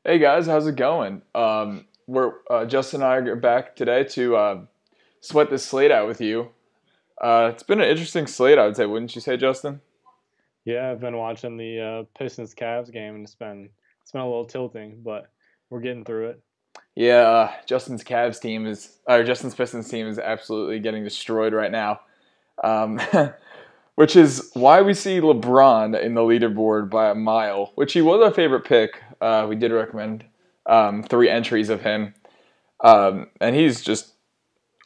Hey guys, how's it going? We're Justin and I are back today to sweat this slate out with you. It's been an interesting slate, I would say, wouldn't you say, Justin? Yeah, I've been watching the Pistons Cavs game, and it's been a little tilting, but we're getting through it. Yeah, Justin's Pistons team is absolutely getting destroyed right now, um, which is why we see LeBron in the leaderboard by a mile, which he was our favorite pick. We did recommend three entries of him, and he's just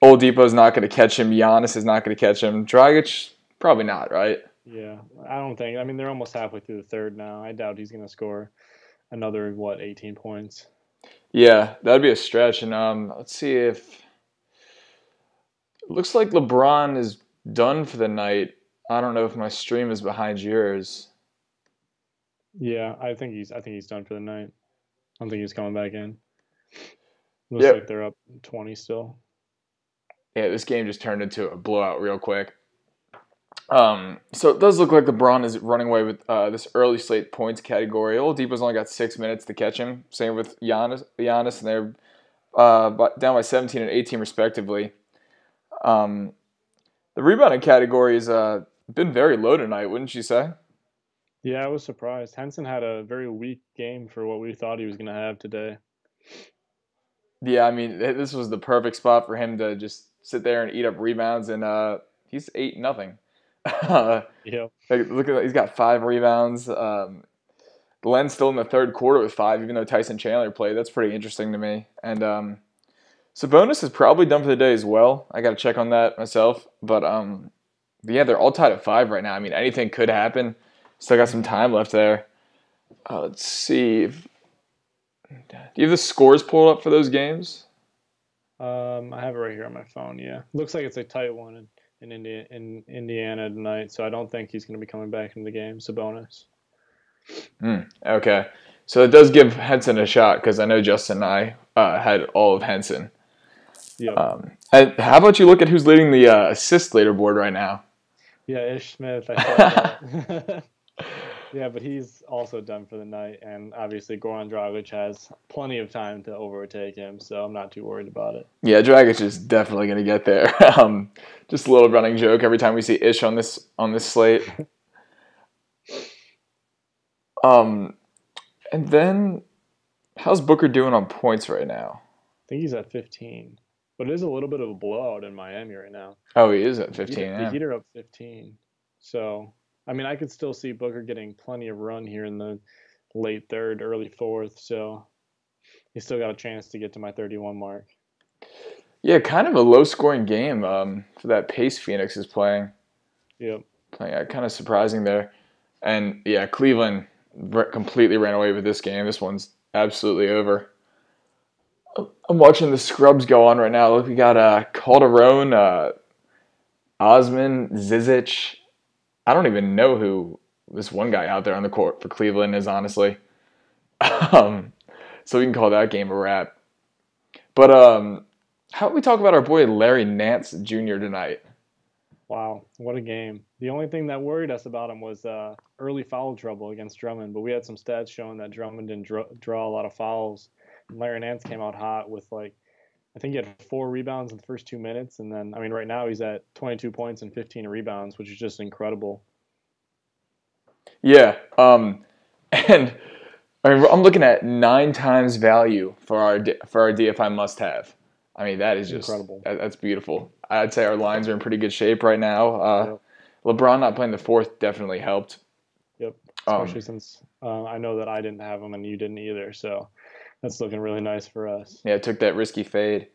Oladipo's not going to catch him. Giannis is not going to catch him. Dragic, probably not, right? Yeah, I don't think. I mean, they're almost halfway through the third now. I doubt he's going to score another 18 points. Yeah, that'd be a stretch. And let's see if it looks like LeBron is done for the night. I don't know if my stream is behind yours. Yeah, I think he's done for the night. I don't think he's coming back in. Looks like Yep. they're up 20 still. Yeah, this game just turned into a blowout real quick. So it does look like LeBron is running away with this early slate points category. Oladipo's only got 6 minutes to catch him. Same with Giannis, and they're down by 17 and 18 respectively. Um, the rebounding category has been very low tonight, wouldn't you say? Yeah, I was surprised. Henson had a very weak game for what we thought he was going to have today. Yeah, I mean this was the perfect spot for him to just sit there and eat up rebounds, and he's 8-0. Yeah, Look at that, he's got 5 rebounds. Glenn's still in the third quarter with 5, even though Tyson Chandler played. That's pretty interesting to me. And Sabonis is probably done for the day as well. I got to check on that myself. But yeah, they're all tied at 5 right now. I mean, anything could happen. Still got some time left there. Let's see. Do you have the scores pulled up for those games? I have it right here on my phone. Yeah, looks like it's a tight one in Indiana tonight, so I don't think he's going to be coming back into the game. Sabonis. Okay. So it does give Henson a shot because I know Justin and I had all of Henson. Yep. And how about you look at who's leading the assist leaderboard right now? Yeah, Ish Smith. I saw that. Yeah, but he's also done for the night, and obviously Goran Dragic has plenty of time to overtake him, so I'm not too worried about it. Yeah, Dragic is definitely going to get there. Just a little running joke every time we see Ish on this slate. Um, and then how's Booker doing on points right now? I think he's at 15, but it is a little bit of a blowout in Miami right now. Oh, he is at The Heat, 15. the Yeah. Heat are up 15, so I mean I could still see Booker getting plenty of run here in the late third, early fourth, so he's still got a chance to get to my 31 mark. Yeah, kind of a low scoring game for that pace Phoenix is playing. Yep. Kind of surprising there. And yeah, Cleveland completely ran away with this game. This one's absolutely over. I'm watching the scrubs go on right now. Look, we got Calderon, Osman, Zizic. I don't even know who this one guy out there on the court for Cleveland is, honestly. Um, so we can call that game a wrap. But how about we talk about our boy Larry Nance Jr. tonight? Wow, what a game. The only thing that worried us about him was early foul trouble against Drummond, but we had some stats showing that Drummond didn't draw a lot of fouls. And Larry Nance came out hot with I think he had 4 rebounds in the first 2 minutes. And then, I mean, right now he's at 22 points and 15 rebounds, which is just incredible. Yeah. And I mean, I'm looking at 9 times value for our DFI must have. I mean, that is just Incredible. that's beautiful. I'd say our lines are in pretty good shape right now. Yep. LeBron not playing the fourth definitely helped. Yep. Um, Especially since I know that I didn't have him and you didn't either. So that's looking really nice for us. yeah, took that risky fade.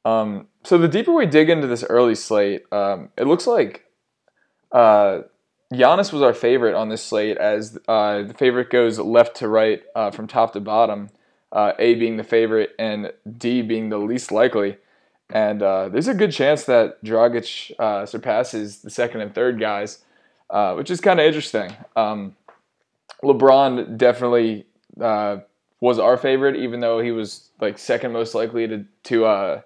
So the deeper we dig into this early slate, it looks like uh, Giannis was our favorite on this slate, as the favorite goes left to right from top to bottom. A being the favorite and D being the least likely. And there's a good chance that Dragic surpasses the second and third guys, which is kind of interesting. LeBron definitely was our favorite, even though he was like second most likely to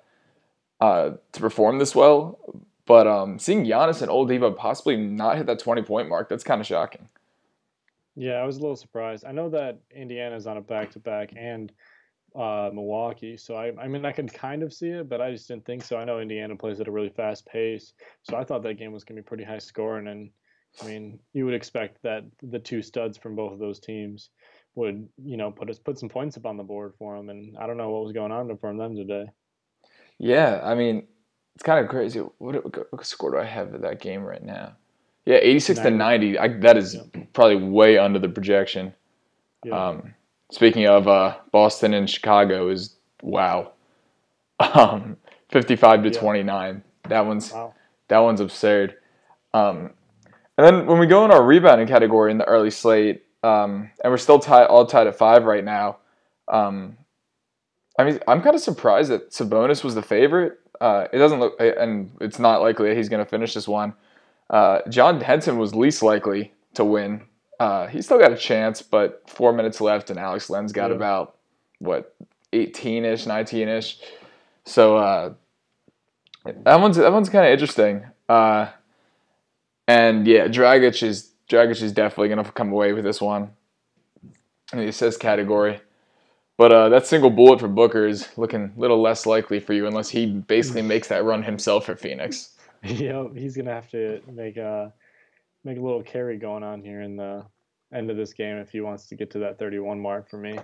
perform this well. But seeing Giannis and Oladipo possibly not hit that 20-point mark, that's kind of shocking. Yeah, I was a little surprised. I know that Indiana's on a back-to-back and Milwaukee, so I mean I could kind of see it, but I just didn't think so. I know Indiana plays at a really fast pace, so I thought that game was going to be pretty high scoring, and I mean you would expect that the two studs from both of those teams would put some points up on the board for them, and I don't know what was going on from them today. Yeah, I mean, it's kind of crazy. What score do I have of that game right now? Yeah, 86 to 90. 90. That is Yep. probably way under the projection. Yep. Um, Speaking of Boston and Chicago, is wow. 55 to Yeah. 29. Wow. That one's absurd. Um, and then when we go in our rebounding category in the early slate, and we're still all tied at 5 right now. Um, I mean, I'm kind of surprised that Sabonis was the favorite. It doesn't look, and it's not likely that he's going to finish this one. John Henson was least likely to win. He's still got a chance, but 4 minutes left, and Alex Len's got Yeah. about what 18-ish, 19-ish. So that one's kind of interesting. And yeah, Dragic is definitely going to come away with this one in the assist category. But that single bullet for Booker is looking a little less likely for you unless he basically makes that run himself for Phoenix. He's gonna have to make a little carry going on here in the end of this game if he wants to get to that 31 mark for me.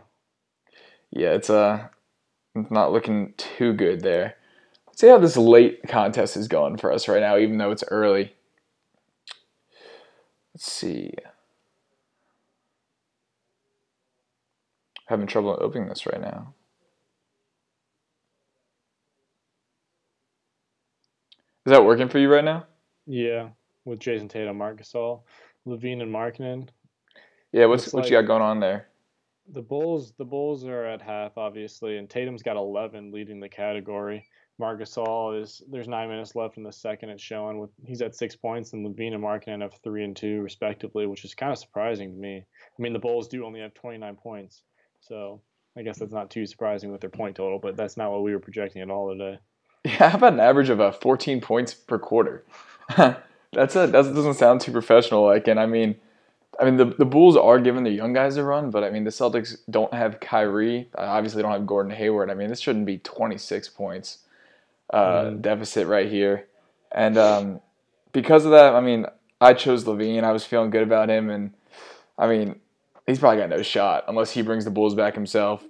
Yeah, it's not looking too good there. Let's see how this late contest is going for us right now, even though it's early. Let's see. Having trouble opening this right now. Is that working for you right now? Yeah, with Jason Tatum, Marc Gasol, Levine, and Markkinen. Yeah, Looks what you like got going on there? the Bulls are at half, obviously, and Tatum's got 11 leading the category. Marc Gasol is there's 9 minutes left in the second. It's showing with he's at 6 points, and Levine and Markkinen have 3 and 2 respectively, which is kind of surprising to me. I mean, the Bulls do only have 29 points, so I guess that's not too surprising with their point total, but that's not what we were projecting at all today. Yeah, how about an average of 14 points per quarter? That doesn't sound too professional. Like, and I mean, the Bulls are giving the young guys a run, but I mean, the Celtics don't have Kyrie. Obviously, don't have Gordon Hayward. I mean, this shouldn't be 26 points Mm-hmm. deficit right here. And because of that, I mean, I chose Levine. I was feeling good about him, and I mean, he's probably got no shot unless he brings the Bulls back himself.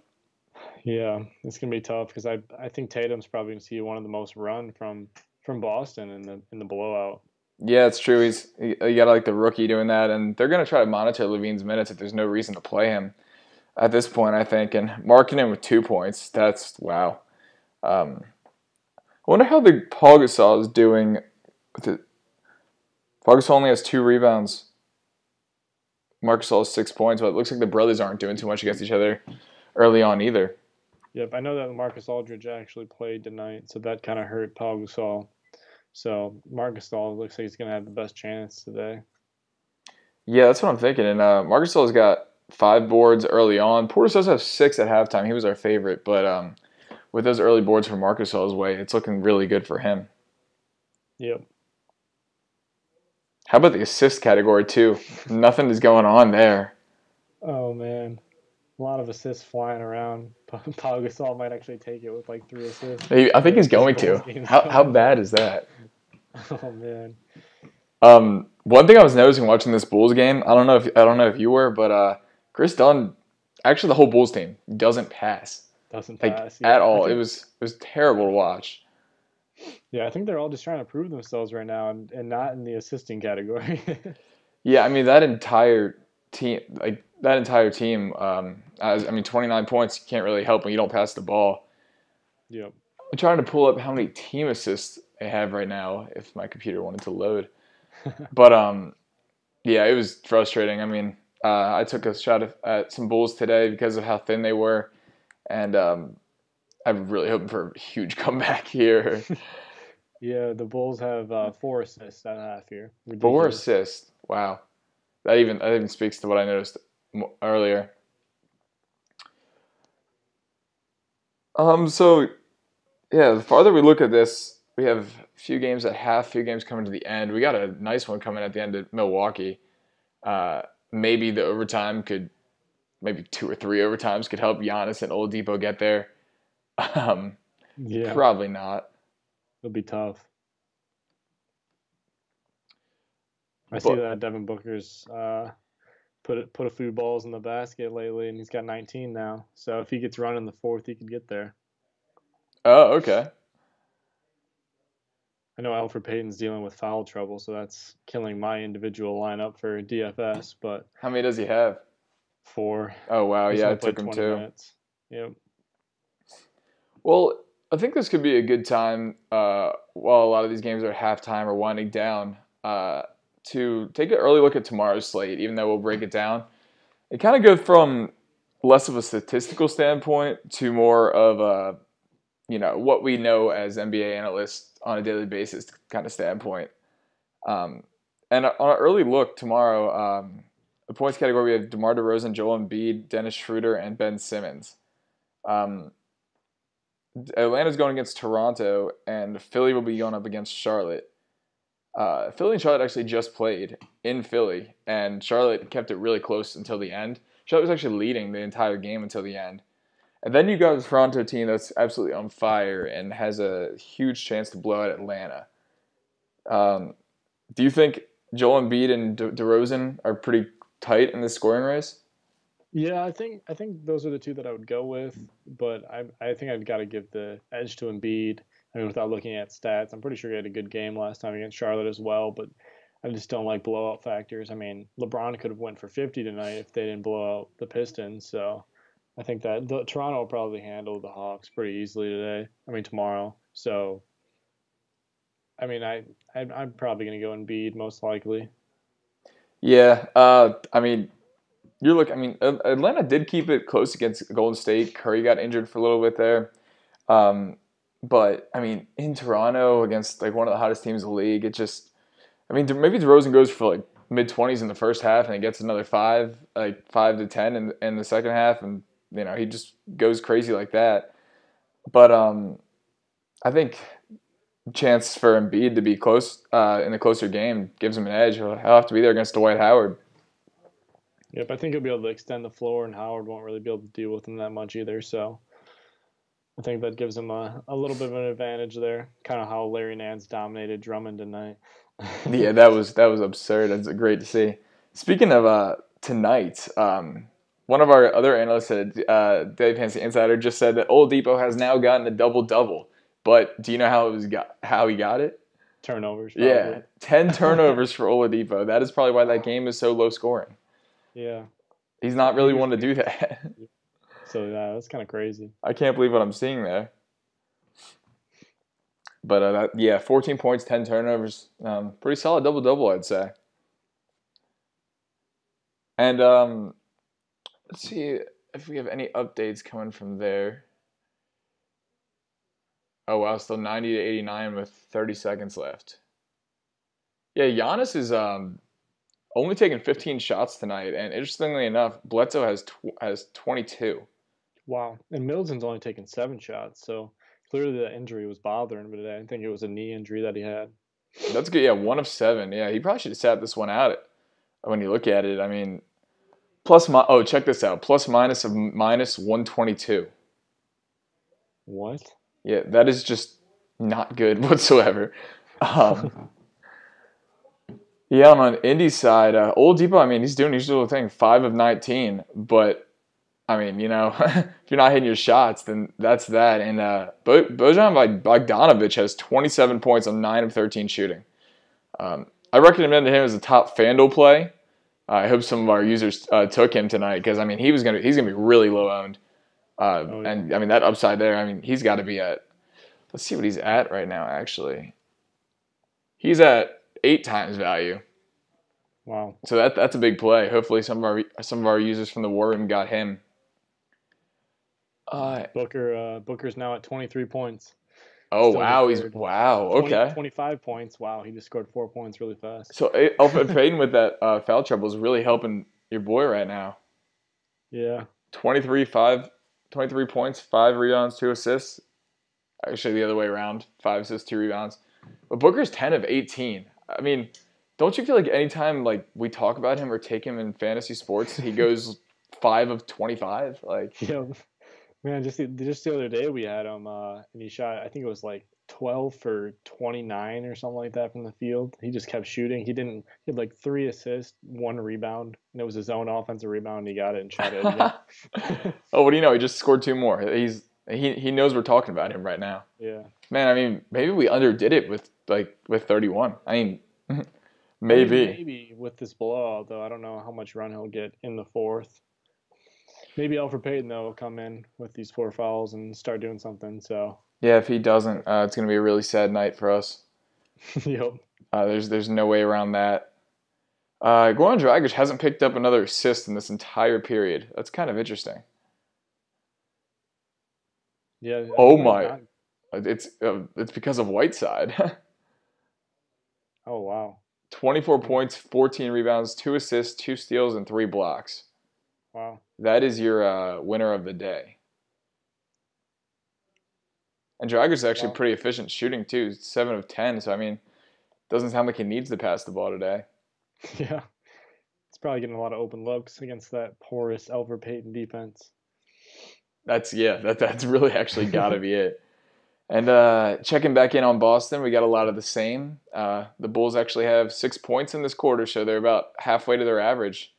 Yeah, it's gonna be tough because I think Tatum's probably gonna see one of the most run from Boston in the blowout. Yeah, it's true. You got like the rookie doing that, and they're gonna try to monitor Levine's minutes if there's no reason to play him at this point. I think, and marking him with 2 points. That's wow. Um, I wonder how the Paul Gasol is doing with it. Paul Gasol only has 2 rebounds. Marc Gasol has 6 points, but it looks like the brothers aren't doing too much against each other early on either. Yep, I know that Marcus Aldridge actually played tonight, so that kind of hurt Paul Gasol. So Marc Gasol looks like he's gonna have the best chance today. Yeah, that's what I'm thinking. And Marc Gasol's got 5 boards early on. Porter does have 6 at halftime. He was our favorite, but with those early boards from Marc Gasol's way, it's looking really good for him. Yep. How about the assist category too? Nothing is going on there. Oh man, a lot of assists flying around. Paul Gasol might actually take it with like 3 assists. I The think way he's this going Bulls to. game's How going. bad is that? Oh man. One thing I was noticing watching this Bulls game, I don't know if you were, but Chris Dunn, actually the whole Bulls team doesn't pass Doesn't like pass. at Yeah, I all. It think. was terrible to watch. Yeah, I think they're all just trying to prove themselves right now, and not in the assisting category. Yeah, I mean that entire team. I mean, 29 points. You can't really help when you don't pass the ball. Yep. I'm trying to pull up how many team assists they have right now. If my computer wanted to load, but yeah, it was frustrating. I mean, I took a shot at some Bulls today because of how thin they were, and I'm really hoping for a huge comeback here. Yeah, the Bulls have 4 assists at half here. Four Ridiculous. assists. Wow, that even speaks to what I noticed earlier. So yeah, the farther we look at this, we have a few games at half, few games coming to the end. We got a nice one coming at the end at Milwaukee. maybe the overtime could, maybe 2 or 3 overtimes could help Giannis and Oladipo get there. Um, Yeah, Probably not. it'll be tough. I see But that Devin Booker's put a few balls in the basket lately, and he's got 19 now. So if he gets run in the fourth, he could get there. oh, okay. I know Alfred Payton's dealing with foul trouble, so that's killing my individual lineup for DFS. But How many does he have? for Oh wow, he's yeah, I gonna play took him 20 too. minutes. Yep. Well, I think this could be a good time while a lot of these games are halftime or winding down to take an early look at tomorrow's slate, even though we'll break it down. It kind of goes from less of a statistical standpoint to more of a, what we know as NBA analysts on a daily basis kind of standpoint. Um, and on an early look tomorrow, the points category, we have DeMar DeRozan, Joel Embiid, Dennis Schroeder, and Ben Simmons. Um, Atlanta's going against Toronto, and Philly will be going up against Charlotte. Philly and Charlotte actually just played in Philly, and Charlotte kept it really close until the end. Charlotte was actually leading the entire game until the end. And then you got a Toronto team that's absolutely on fire and has a huge chance to blow out Atlanta. Um, do you think Joel Embiid and DeRozan are pretty tight in the scoring race? Yeah, I think those are the two that I would go with, but I think I've got to give the edge to Embiid. I mean, without looking at stats, I'm pretty sure he had a good game last time against Charlotte as well, but I just don't like blowout factors. I mean, LeBron could have went for 50 tonight if they didn't blow out the Pistons, so I think that Toronto will probably handle the Hawks pretty easily today. I mean, tomorrow. So, I mean, I'm probably going to go Embiid most likely. Yeah, I mean, Atlanta did keep it close against Golden State. Curry got injured for a little bit there. Um, but I mean, in Toronto against like one of the hottest teams in the league, maybe DeRozan goes for like mid 20s in the first half, and he gets another 5 to 10 in the second half, and he just goes crazy like that. But I think chance for Embiid to be close in a closer game gives him an edge. He'll have to be there against Dwight Howard. Yep, I think he'll be able to extend the floor, and Howard won't really be able to deal with him that much either. So I think that gives him a little bit of an advantage there. Kind of how Larry Nance dominated Drummond tonight. Yeah, that was absurd. That's great to see. Speaking of tonight, one of our other analysts said, Dave Fancy Insider, just said that Oladipo has now gotten a double double. But do you know how he got it? Turnovers, Yeah, probably. 10 turnovers for Oladipo. That is probably why that game is so low scoring. Yeah, He's not he really was. one to do that. So yeah, that's kind of crazy. I can't believe what I'm seeing there. But 14 points, 10 turnovers, pretty solid double double, I'd say. And let's see if we have any updates coming from there. Oh wow, still 90 to 89 with 30 seconds left. Yeah, Giannis is only taking 15 shots tonight, and interestingly enough, Bledsoe has 22. Wow, and Middleton's only taken 7 shots, so clearly the injury was bothering him today. I think it was a knee injury that he had. That's good. Yeah, 1 of 7. Yeah, he probably should have sat this one out. When you look at it, I mean, check this out. Plus minus of minus 122. What? Yeah, that is just not good whatsoever. Um, yeah, on Indy's side, Oladipo, I mean, he's doing his little thing, 5 of 19. But I mean, if you're not hitting your shots, then that's that. And Bojan Bogdanovic has 27 points on 9 of 13 shooting. I recommended him as a top FanDuel play. I hope some of our users took him tonight because I mean he's gonna be really low owned. Oh yeah. And I mean that upside there. I mean he's got to be at. Let's see what he's at right now. Actually, he's at 8 times value. Wow. So that's a big play. Hopefully some of our users from the War Room got him. Booker's now at 23 points. Oh Still wow, he's deferred. wow. 20, Okay. 25 points. Wow, he just scored 4 points really fast. So Alfred Payton with that foul trouble is really helping your boy right now. Yeah. 23 points, 5 rebounds, 2 assists. Actually, the other way around, 5 assists, 2 rebounds. But Booker's 10 of 18. I mean, Don't you feel like anytime like we talk about him or take him in fantasy sports, he goes 5 of 25? Like, Yeah, man, just the other day we had him, and he shot. I think it was like 12 for 29 or something like that from the field. He just kept shooting. He didn't. He had like 3 assists, 1 rebound, and it was his own offensive rebound. And he got it and shot it again. oh, what do you know? He just scored 2 more. He knows we're talking about him right now. Yeah. Man, I mean, maybe we underdid it with 31. I mean, Maybe. maybe. Maybe with this blowout, though, I don't know how much run he'll get in the fourth. Maybe Alfred Payton though will come in with these 4 fouls and start doing something. So. Yeah, if he doesn't, it's gonna be a really sad night for us. Yep. There's no way around that. Goran Dragic hasn't picked up another assist in this entire period. That's kind of interesting. Yeah. Oh my! It's because of Whiteside. Oh wow. 24 points, 14 rebounds, 2 assists, 2 steals, and 3 blocks. Wow. That is your winner of the day. And Dragic's actually pretty efficient shooting too, 7 of 10. So I mean, doesn't sound like he needs to pass the ball today. Yeah, he's probably getting a lot of open looks against that porous Alfred Payton defense. That's really actually got to be it. And checking back in on Boston, we got a lot of the same. The Bulls actually have 6 points in this quarter, so they're about halfway to their average.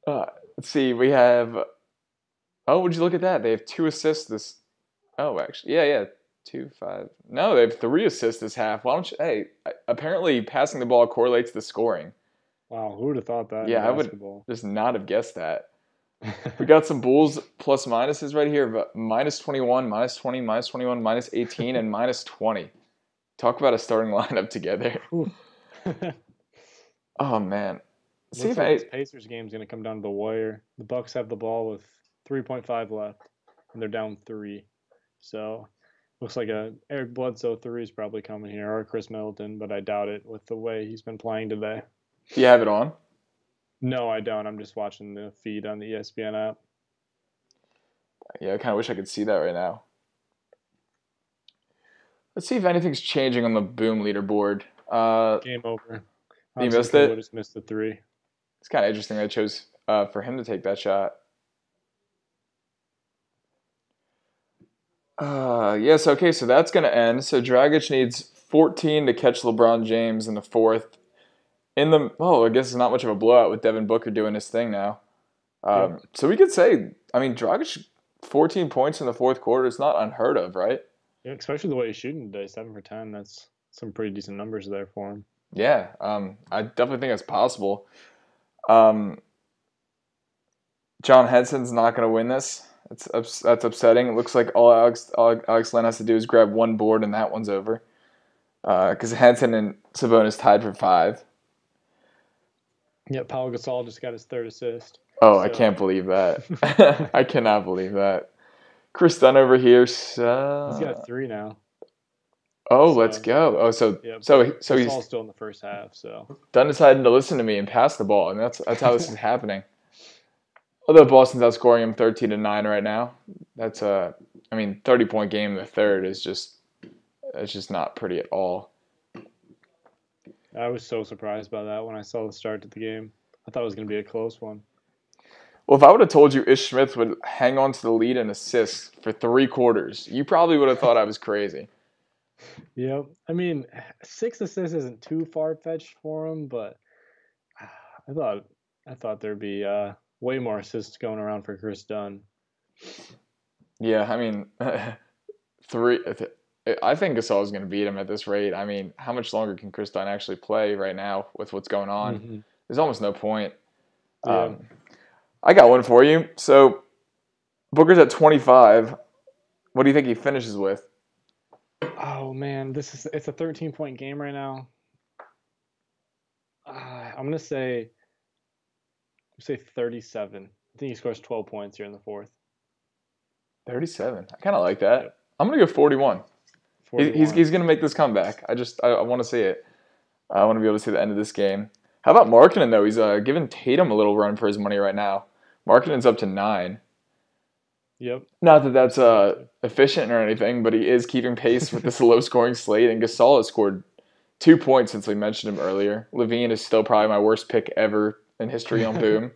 Let's see, we have. Oh, would you look at that? They have 2 assists this. Oh, actually, yeah, 2, 5. No, they have 3 assists this half. Why don't you? Hey, apparently passing the ball correlates to scoring. Wow, who would have thought that? Yeah, I would just not have guessed that. We got some Bulls plus minuses right here, but minus 21, minus 20, minus 21, minus 18, and minus 20. Talk about a starting lineup together. Oh man. See if this Pacers game is going to come down to the wire. The Bucks have the ball with 3.5 left, and they're down 3. So looks like a Eric Bledsoe 3 is probably coming here, or Chris Middleton, but I doubt it with the way he's been playing today. Do you have it on? No, I don't. I'm just watching the feed on the ESPN app. Yeah, I kind of wish I could see that right now. Let's see if anything's changing on the Boom leaderboard. Game over. You missed it? Just missed the 3. It's kind of interesting I chose for him to take that shot. Yes, okay, so that's going to end. So Dragic needs 14 to catch LeBron James in the fourth. I guess it's not much of a blowout with Devin Booker doing his thing now. So we could say, I mean, Dragic 14 points in the fourth quarter is not unheard of, right? Yeah, especially the way he's shooting today, 7 for 10. That's some pretty decent numbers there for him. Yeah, I definitely think it's possible. John Henson's not going to win this. That's upsetting. It looks like all Alex Len has to do is grab 1 board and that one's over. Because Henson and Sabonis tied for 5. Yeah, Pau Gasol just got his 3rd assist. Oh, so. I can't believe that. I cannot believe that. Chris Dunn over here. He's got 3 now. Oh, so, let's go. Oh, so he's still in the first half. So Dunn decided to listen to me and pass the ball, and that's how this is happening. Although Boston's outscoring him 13-9 right now, that's 30-point game in the third is just not pretty at all. I was so surprised by that when I saw the start to the game. I thought it was going to be a close one. Well, if I would have told you Ish Smith would hang on to the lead in assists for 3 quarters, you probably would have thought I was crazy. Yep. I mean, 6 assists isn't too far-fetched for him, but I thought there'd be way more assists going around for Chris Dunn. Yeah, I mean, 3. I think Gasol's going to beat him at this rate. I mean, how much longer can Chris Dunn actually play right now with what's going on? Mm-hmm. There's almost no point. Yeah. I got one for you. So, Booker's at 25. What do you think he finishes with? Oh man, it's a 13-point game right now. I'm gonna say 37. I think he scores 12 points here in the fourth. 37. I kind of like that. Yep. I'm gonna go 41. He's gonna make this comeback. I want to see it. I want to be able to see the end of this game. How about Markkanen though? He's giving Tatum a little run for his money right now. Markkanen's up to 9. Yep. Not that that's efficient or anything, but he is keeping pace with this low-scoring slate. And Gasol has scored 2 points since we mentioned him earlier. LaVine is still probably my worst pick ever in history on Boom.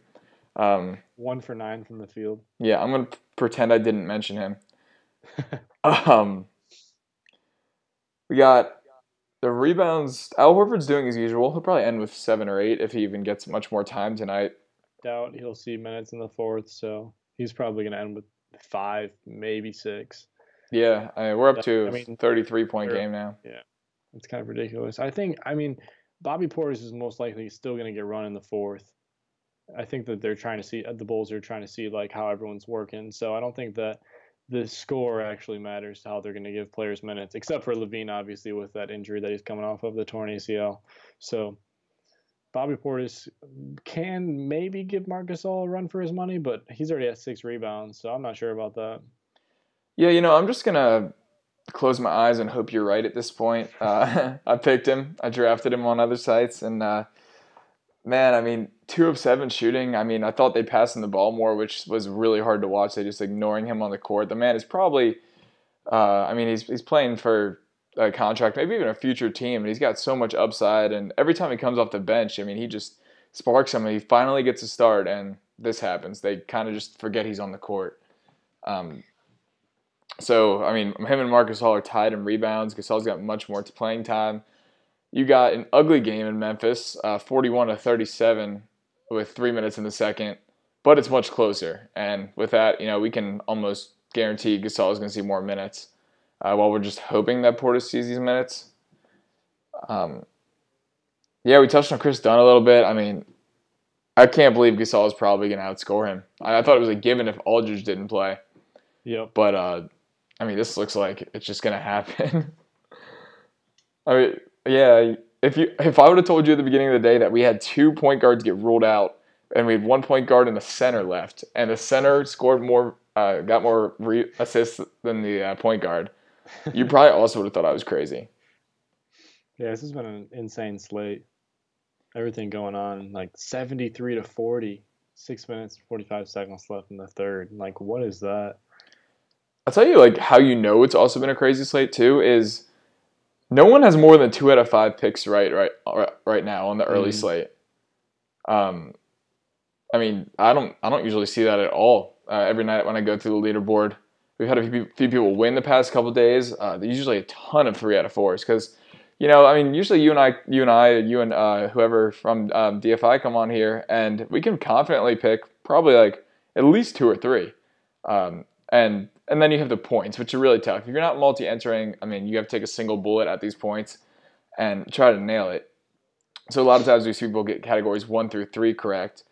1 for 9 from the field. Yeah, I'm gonna pretend I didn't mention him. Um, we got the rebounds. Al Horford's doing as usual. He'll probably end with 7 or 8 if he even gets much more time tonight. Doubt he'll see minutes in the fourth, so he's probably going to end with 5, maybe 6. Yeah, we're up to I mean, 33-point game now. Yeah, it's kind of ridiculous. I mean, Bobby Portis is most likely still going to get run in the fourth. I think that they're trying to see the Bulls are trying to see like how everyone's working. So I don't think that the score actually matters to how they're going to give players minutes, except for LaVine, obviously, with that injury that he's coming off of, the torn ACL. So Bobby Portis can maybe give Marc Gasol a run for his money, but he's already at 6 rebounds, so I'm not sure about that. Yeah, I'm just gonna close my eyes and hope you're right at this point. I picked him. I drafted him on other sites, and man, I mean, 2 of 7 shooting. I mean, I thought they passed him the ball more, which was really hard to watch. They just ignoring him on the court. The man is probably, I mean, he's playing for a contract, maybe even a future team, and he's got so much upside. And every time he comes off the bench, I mean, he just sparks something. He finally gets a start, and this happens. They kind of just forget he's on the court. So, I mean, him and Marc Gasol are tied in rebounds. Gasol's got much more playing time. You got an ugly game in Memphis, 41-37 with 3 minutes in the second, but it's much closer. And with that, we can almost guarantee Gasol is going to see more minutes while we're just hoping that Portis sees these minutes. Yeah, we touched on Chris Dunn a little bit. I mean, I can't believe Gasol is probably going to outscore him. I thought it was a given if Aldridge didn't play. Yep. But, I mean, this looks like it's just going to happen. I mean, yeah, if I would have told you at the beginning of the day that we had 2 point guards get ruled out and we had 1 point guard and a center left, and the center scored more, got more assists than the point guard, you probably also would have thought I was crazy. Yeah, this has been an insane slate. Everything going on, like 73-40, 6 minutes and 45 seconds left in the third. Like, what is that? I'll tell you, like, how it's also been a crazy slate too is no one has more than 2 out of 5 picks right now on the early slate. I mean, I don't usually see that at all. Every night when I go through the leaderboard, we've had a few people win the past couple days. There's usually a ton of 3 out of 4s because, I mean, usually you and whoever from DFI come on here, and we can confidently pick probably like at least 2 or 3. And then you have the points, which are really tough. If you're not multi-entering, I mean, you have to take a single bullet at these points and try to nail it. So a lot of times we see people get categories 1 through 3 correct.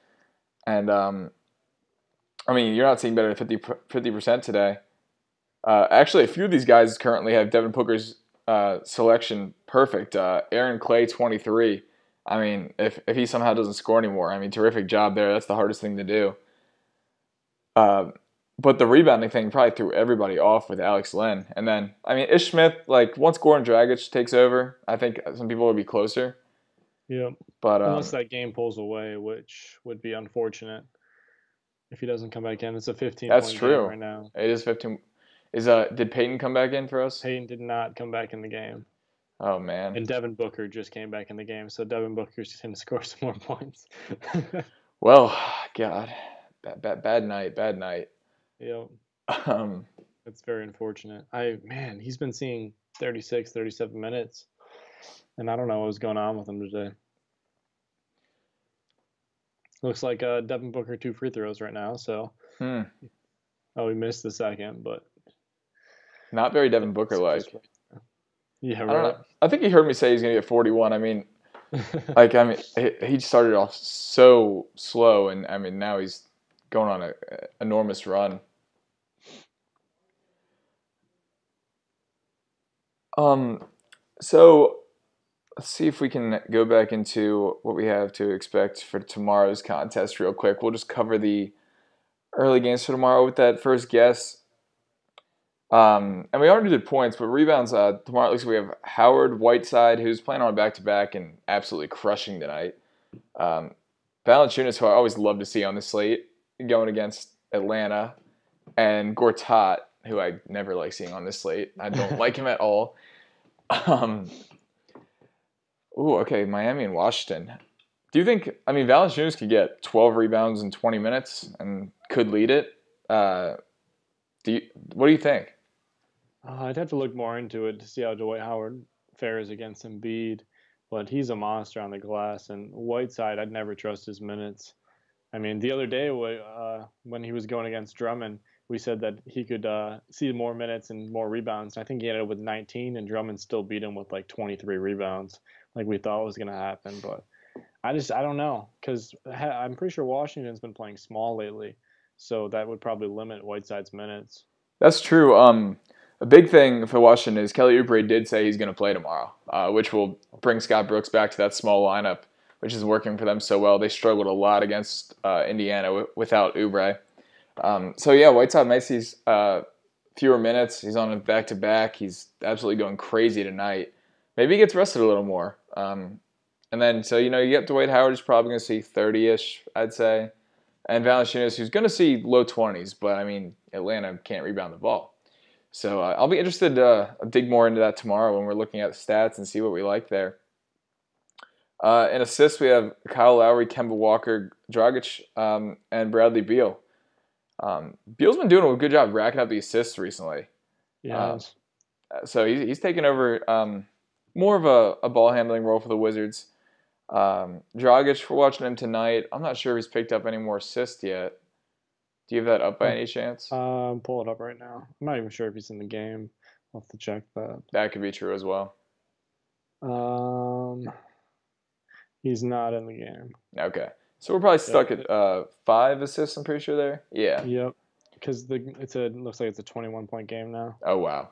And, I mean, you're not seeing better than 50% today. Actually, a few of these guys currently have Devin Booker's selection perfect. Aaron Clay, 23. I mean, if he somehow doesn't score anymore, I mean, terrific job there. That's the hardest thing to do. But the rebounding thing probably threw everybody off with Alex Len. And then, I mean, Ish Smith, like, once Goran Dragic takes over, I think some people will be closer. Yeah. But unless that game pulls away, which would be unfortunate if he doesn't come back in. It's a 15-point that's true. game right now. It is 15. Did Peyton come back in for us? Peyton did not come back in the game. Oh, man. And Devin Booker just came back in the game, so Devin Booker's going to score some more points. Well, God. Bad night. Yep. It's very unfortunate. He's been seeing 36, 37 minutes, and I don't know what was going on with him today. Looks like Devin Booker 2 free throws right now, so. Oh, he missed the second, but. Not very Devin Booker-like. Yeah, right. I don't know. I think he heard me say he's going to get 41. I mean, he started off so slow, and, I mean, now he's going on an enormous run. So let's see if we can go back into what we have to expect for tomorrow's contest real quick. We'll just cover the early games for tomorrow with that first guess. And we already did points, but rebounds tomorrow. At least we have Howard Whiteside, who's playing on back-to-back and absolutely crushing tonight. Valanciunas, who I always love to see on the slate, going against Atlanta, and Gortat, who I never like seeing on this slate. I don't like him at all. Ooh, okay, Miami and Washington. Do you think? I mean, Valanciunas could get 12 rebounds in 20 minutes and could lead it. Uh, do you? What do you think? I'd have to look more into it to see how Dwight Howard fares against Embiid, but he's a monster on the glass. And Whiteside, I'd never trust his minutes. I mean, the other day when he was going against Drummond, we said that he could see more minutes and more rebounds. I think he ended up with 19, and Drummond still beat him with like 23 rebounds, like we thought was going to happen. But I don't know because I'm pretty sure Washington's been playing small lately, so that would probably limit Whiteside's minutes. That's true. A big thing for Washington is Kelly Oubre did say he's going to play tomorrow, which will bring Scott Brooks back to that small lineup, which is working for them so well. They struggled a lot against Indiana without Oubre. So yeah, Whiteside might see fewer minutes. He's on a back-to-back. He's absolutely going crazy tonight. Maybe he gets rested a little more. And then, so, you get Dwight Howard is probably going to see 30-ish, I'd say. And Valanciunas, who's going to see low 20s, but, I mean, Atlanta can't rebound the ball. So I'll be interested to dig more into that tomorrow when we're looking at the stats and see what we like there. In assists, we have Kyle Lowry, Kemba Walker, Dragic, and Bradley Beal. Beal's been doing a good job racking up the assists recently. Yeah. So he's taken over more of a ball handling role for the Wizards. Dragic, we're watching him tonight. I'm not sure if he's picked up any more assists yet. Do you have that up by any chance? Pull it up right now. I'm not even sure if he's in the game. I'll have to check that. That could be true as well. He's not in the game. Okay. So we're probably stuck at 5 assists, I'm pretty sure there. Yeah. Yep. Because it looks like it's a 21-point game now. Oh, wow.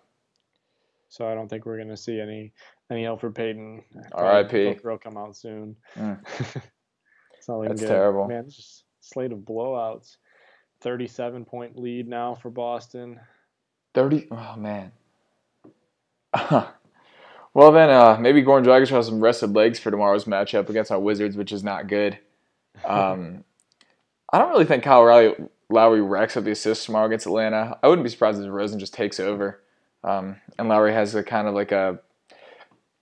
So I don't think we're going to see any Elfrid Payton. R.I.P. Will come out soon. It's not That's terrible. Man, it's just a slate of blowouts. 37-point lead now for Boston. 30? Oh, man. Well, then maybe Goran Dragic will have some rested legs for tomorrow's matchup against our Wizards, which is not good. I don't really think Kyle Lowry racks up the assists tomorrow against Atlanta. I wouldn't be surprised if DeRozan just takes over. And Lowry has a kind of like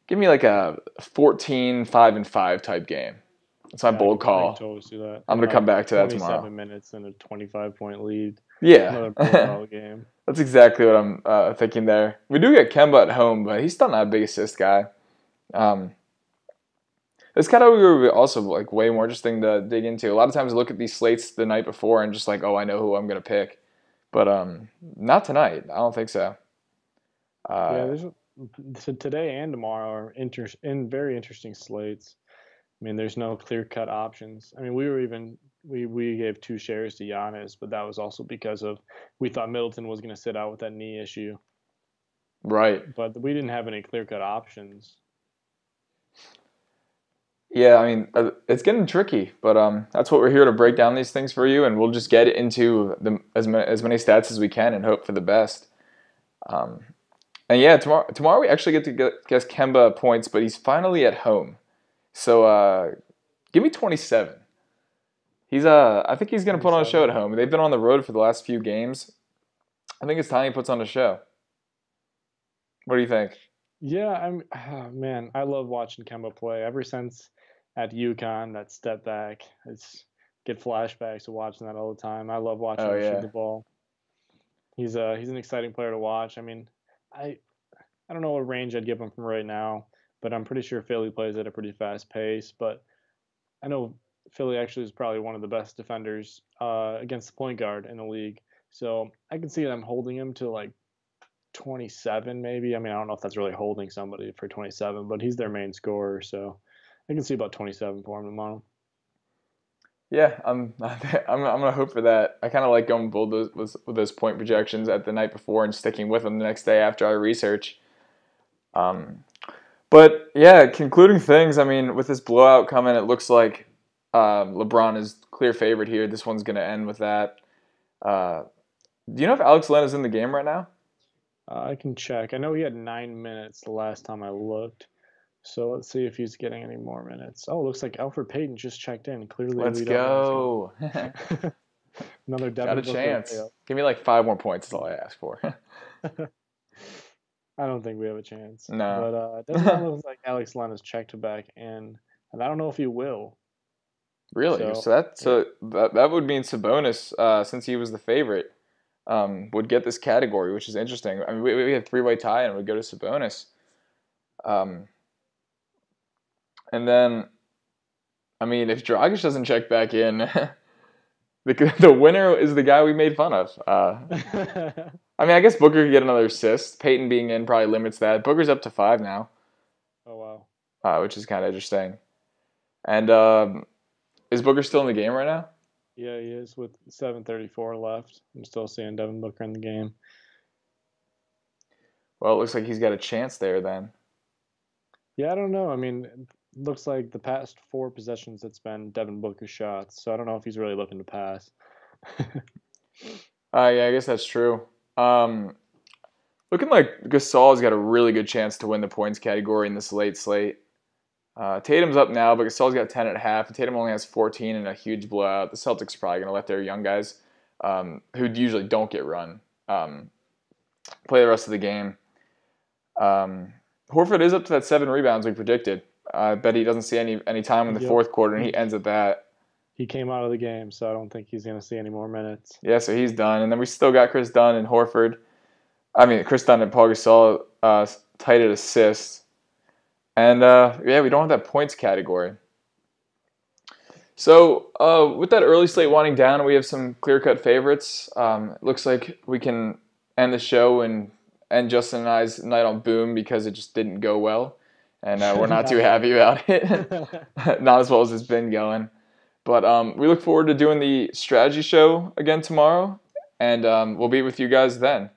give me like a 14, 5-5 type game. That's my bold call. I can totally see that. I'm going to come back to that tomorrow. 27 minutes and a 25-point lead. Yeah. Another blowout game. That's exactly what I'm thinking there. We do get Kemba at home, but he's still not a big assist guy. This category would be also like way more interesting to dig into. A lot of times I look at these slates the night before and just like, oh, I know who I'm going to pick. But not tonight. I don't think so. So today and tomorrow are very interesting slates. I mean, there's no clear-cut options. I mean, we gave 2 shares to Giannis, but that was also because we thought Middleton was going to sit out with that knee issue. Right. But we didn't have any clear-cut options. Yeah, I mean, it's getting tricky, but that's what we're here to break down these things for you, and we'll just get into as many stats as we can and hope for the best. And yeah, tomorrow we actually get to guess Kemba points, but he's finally at home. So give me 27. I think he's going to put on a show at home. They've been on the road for the last few games. I think it's time he puts on a show. What do you think? Yeah, man, I love watching Kemba play. Ever since at UConn, that step back, get flashbacks to watching that all the time. I love watching him shoot the ball. He's an exciting player to watch. I mean, I don't know what range I'd give him from right now, but I'm pretty sure Philly plays at a pretty fast pace. But I know Philly actually is probably one of the best defenders against the point guard in the league. So I can see them holding him to like 27 maybe. I mean, I don't know if that's really holding somebody for 27, but he's their main scorer. So I can see about 27 for him tomorrow. Yeah, I'm gonna hope for that. I kind of like going bold with those point projections at the night before and sticking with them the next day after I research. But yeah, concluding things. I mean, with this blowout coming, it looks like LeBron is clear favorite here. This one's gonna end with that. Do you know if Alex Len is in the game right now? I can check. I know he had 9 minutes the last time I looked. So let's see if he's getting any more minutes. Oh, looks like Elfrid Payton just checked in. Clearly, let's go. Another Devin Got a chance. Give me like 5 more points. That's all I ask for. I don't think we have a chance. No. But it doesn't look like Alex Len has checked back in, and I don't know if he will. Really? So it, So that would mean Sabonis, since he was the favorite, would get this category, which is interesting. I mean, we have three-way tie and we go to Sabonis. Um, and then, I mean, if Dragic doesn't check back in, the winner is the guy we made fun of. I mean, I guess Booker could get another assist. Peyton being in probably limits that. Booker's up to 5 now, oh wow. which is kind of interesting. And is Booker still in the game right now? Yeah, he is with 7:34 left. I'm still seeing Devin Booker in the game. Well, it looks like he's got a chance there then. Yeah, I don't know. I mean, it looks like the past 4 possessions it's been Devin Booker shots, so I don't know if he's really looking to pass. Yeah, I guess that's true. Um, Looking like Gasol's got a really good chance to win the points category in this late slate. Tatum's up now, but Gasol's got 10 at half, and Tatum only has 14 in a huge blowout. The Celtics are probably going to let their young guys, who usually don't get run, play the rest of the game. Horford is up to that 7 rebounds we predicted. I bet he doesn't see any time in the Yep. fourth quarter, and he ends at that. He came out of the game, so I don't think he's going to see any more minutes. Yeah, so he's done. And then we still got Chris Dunn and Horford. I mean, Chris Dunn and Paul Gasol tied at assists. And, yeah, we don't have that points category. So with that early slate winding down, we have some clear-cut favorites. It looks like we can end the show and end Justin and I's night on boom because it just didn't go well. And we're not too happy about it. Not as well as it's been going. But we look forward to doing the strategy show again tomorrow. And we'll be with you guys then.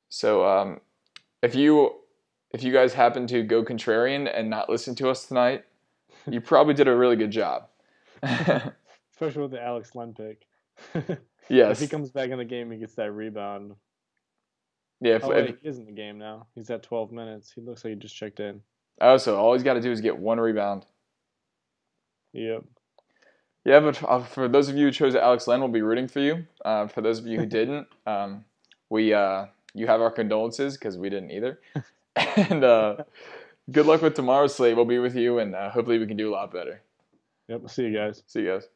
So if you guys happen to go contrarian and not listen to us tonight, you probably did a really good job. Especially with the Alex Len pick. Yes. If he comes back in the game, he gets that rebound. Yeah. He is in the game now. He's at 12 minutes. He looks like he just checked in. Oh, so all he's got to do is get 1 rebound. Yep. Yeah, but for those of you who chose Alex Len, we'll be rooting for you. For those of you who didn't, you have our condolences because we didn't either. And good luck with tomorrow's slate. We'll be with you, and hopefully we can do a lot better. Yep. See you guys. See you guys.